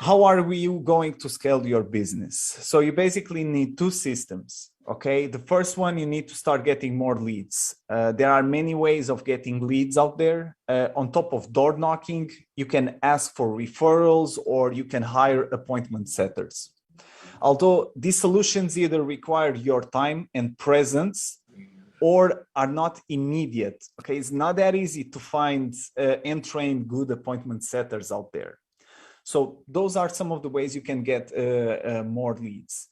how are you going to scale your business? So you basically need two systems. Okay, the first one, you need to start getting more leads. There are many ways of getting leads out there. On top of door knocking, you can ask for referrals or you can hire appointment setters. Although these solutions either require your time and presence or are not immediate. Okay, it's not that easy to find and train good appointment setters out there. So those are some of the ways you can get more leads.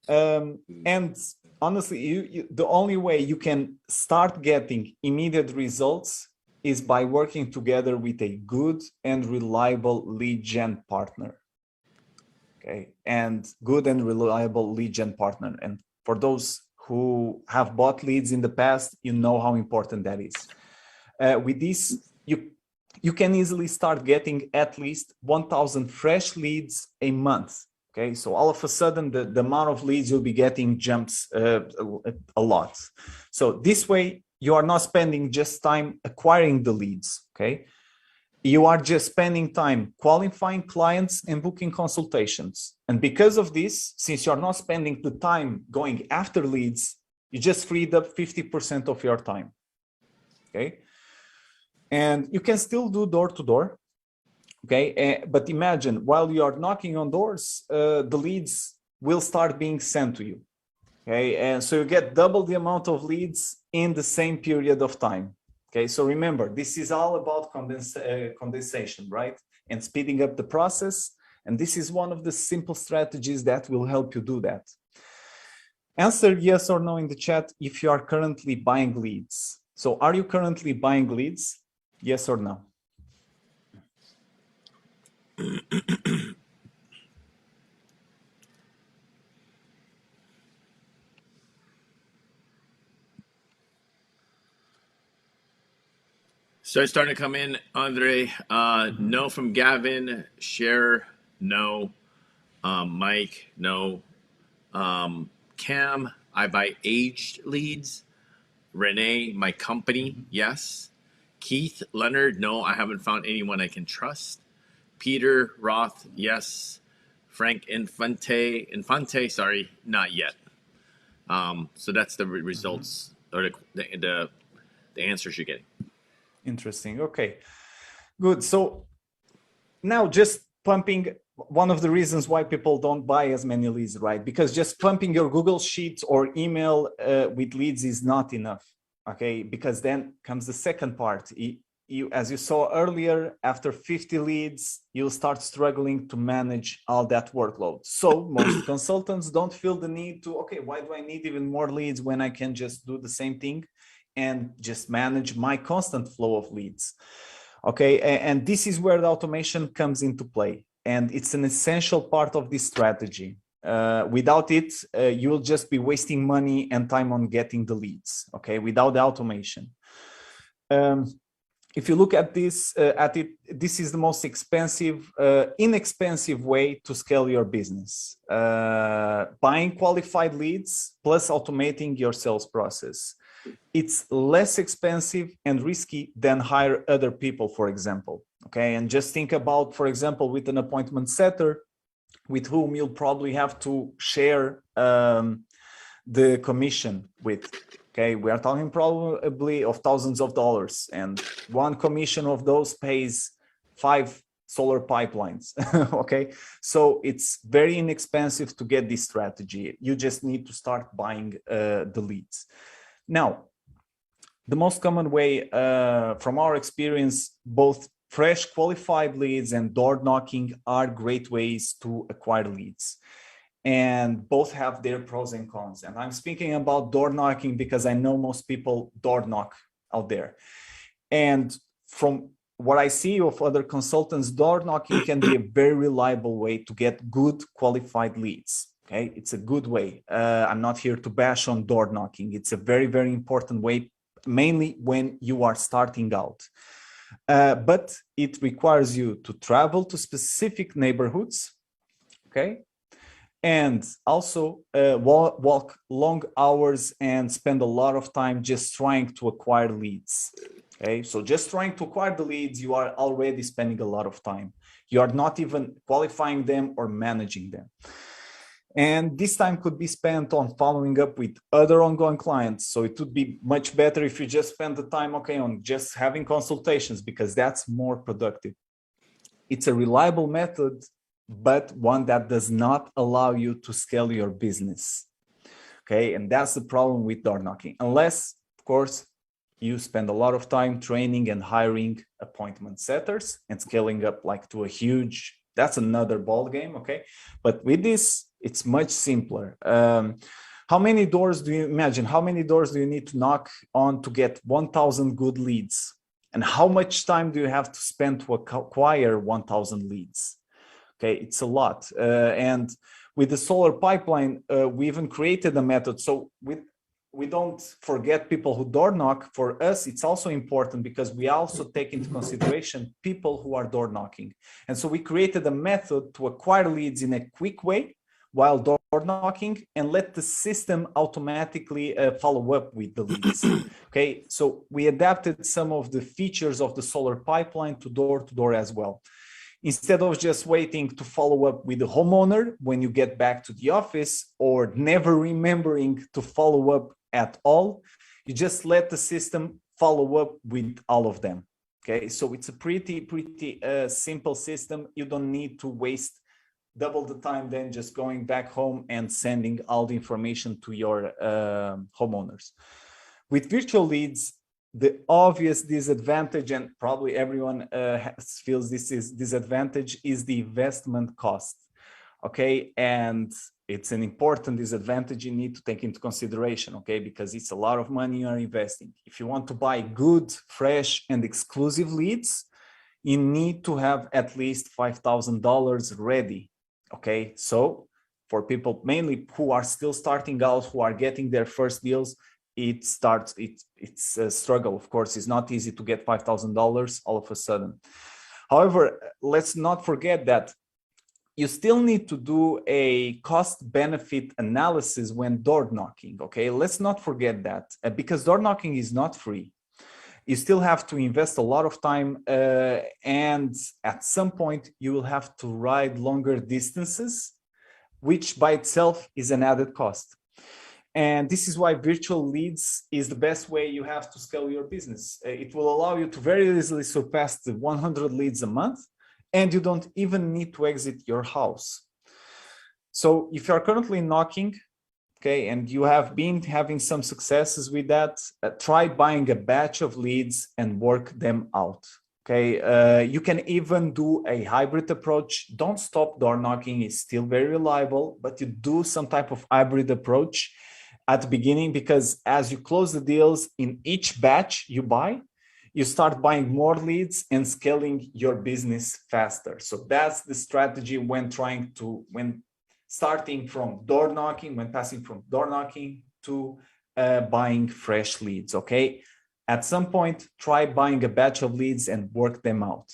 And honestly, the only way you can start getting immediate results is by working together with a good and reliable lead gen partner. Okay, and good and reliable lead gen partner. And for those who have bought leads in the past, you know how important that is. With this, you can easily start getting at least 1,000 fresh leads a month. Okay, so all of a sudden, the amount of leads you'll be getting jumps a lot. So this way, you are not spending just time acquiring the leads. Okay, you are just spending time qualifying clients and booking consultations. And because of this, since you're not spending the time going after leads, you just freed up 50% of your time. Okay. And you can still do door to door. Okay. But imagine while you are knocking on doors, the leads will start being sent to you. Okay. And so you get double the amount of leads in the same period of time. Okay, so remember, this is all about condensation, right? And speeding up the process. And this is one of the simple strategies that will help you do that. Answer yes or no in the chat if you are currently buying leads. So are you currently buying leads? Yes or no? So it's starting to come in, Andre. No from Gavin. Share, no. Mike, no. Cam, I buy aged leads. Renee, my company, yes. Keith, Leonard, no, I haven't found anyone I can trust. Peter, Roth, yes. Frank Infante, sorry, not yet. So that's the results or the answers you're getting. Interesting. Okay, good. So now just pumping, one of the reasons why people don't buy as many leads, right? Because just pumping your Google Sheets or email with leads is not enough. Okay, because then comes the second part. As you saw earlier, after 50 leads, you'll start struggling to manage all that workload. So most consultants don't feel the need to, okay, why do I need even more leads when I can just do the same thing and just manage my constant flow of leads? Okay, and this is where the automation comes into play. And it's an essential part of this strategy. Without it, you'll just be wasting money and time on getting the leads, okay, without the automation. If you look at this, this is the most inexpensive way to scale your business. Buying qualified leads plus automating your sales process. It's less expensive and risky than hire other people, for example. Okay, and just think about, for example, with an appointment setter with whom you'll probably have to share the commission with. Okay, we are talking probably of thousands of dollars, and one commission of those pays 5 solar pipelines. Okay, so it's very inexpensive to get this strategy. You just need to start buying the leads. Now, the most common way from our experience, both fresh qualified leads and door knocking are great ways to acquire leads. And both have their pros and cons. And I'm speaking about door knocking because I know most people door knock out there. And from what I see of other consultants, door knocking can be a very reliable way to get good qualified leads. Okay, it's a good way. I'm not here to bash on door knocking. It's a very, very important way, mainly when you are starting out. But it requires you to travel to specific neighborhoods. Okay. And also walk long hours and spend a lot of time just trying to acquire leads. Okay, so just trying to acquire the leads, you are already spending a lot of time. You are not even qualifying them or managing them. And this time could be spent on following up with other ongoing clients. So it would be much better if you just spend the time, okay, on just having consultations, because that's more productive. It's a reliable method, but one that does not allow you to scale your business. Okay, and that's the problem with door knocking, unless, of course, you spend a lot of time training and hiring appointment setters and scaling up like to a huge, that's another ball game. Okay, but with this, it's much simpler. How many doors do you imagine? How many doors do you need to knock on to get 1,000 good leads? And how much time do you have to spend to acquire 1,000 leads? Okay, it's a lot. And with the solar pipeline, we even created a method. So we don't forget people who door knock. For us, it's also important because we also take into consideration people who are door knocking. And so we created a method to acquire leads in a quick way while door knocking, and let the system automatically follow up with the leads. Okay, so we adapted some of the features of the solar pipeline to door as well. Instead of just waiting to follow up with the homeowner when you get back to the office, or never remembering to follow up at all, you just let the system follow up with all of them. Okay, so it's a pretty simple system. You don't need to waste double the time then just going back home and sending all the information to your homeowners. With virtual leads, the obvious disadvantage, and probably everyone feels this is disadvantage, is the investment cost. Okay, and it's an important disadvantage you need to take into consideration. Okay, because it's a lot of money you are investing. If you want to buy good, fresh, and exclusive leads, you need to have at least $5,000 ready. Okay, so for people mainly who are still starting out, who are getting their first deals, it's a struggle. Of course, it's not easy to get $5,000 all of a sudden. However, let's not forget that you still need to do a cost-benefit analysis when door knocking. Okay, let's not forget that, because door knocking is not free. You still have to invest a lot of time, and at some point you will have to ride longer distances, which by itself is an added cost. And this is why virtual leads is the best way you have to scale your business. It will allow you to very easily surpass the 100 leads a month, and you don't even need to exit your house. So if you're currently knocking, okay, and you have been having some successes with that, try buying a batch of leads and work them out. Okay, you can even do a hybrid approach. Don't stop door knocking, it's still very reliable, but you do some type of hybrid approach at the beginning, because as you close the deals in each batch you buy, you start buying more leads and scaling your business faster. So that's the strategy when starting from door knocking, when passing from door knocking to buying fresh leads. Okay, at some point, try buying a batch of leads and work them out.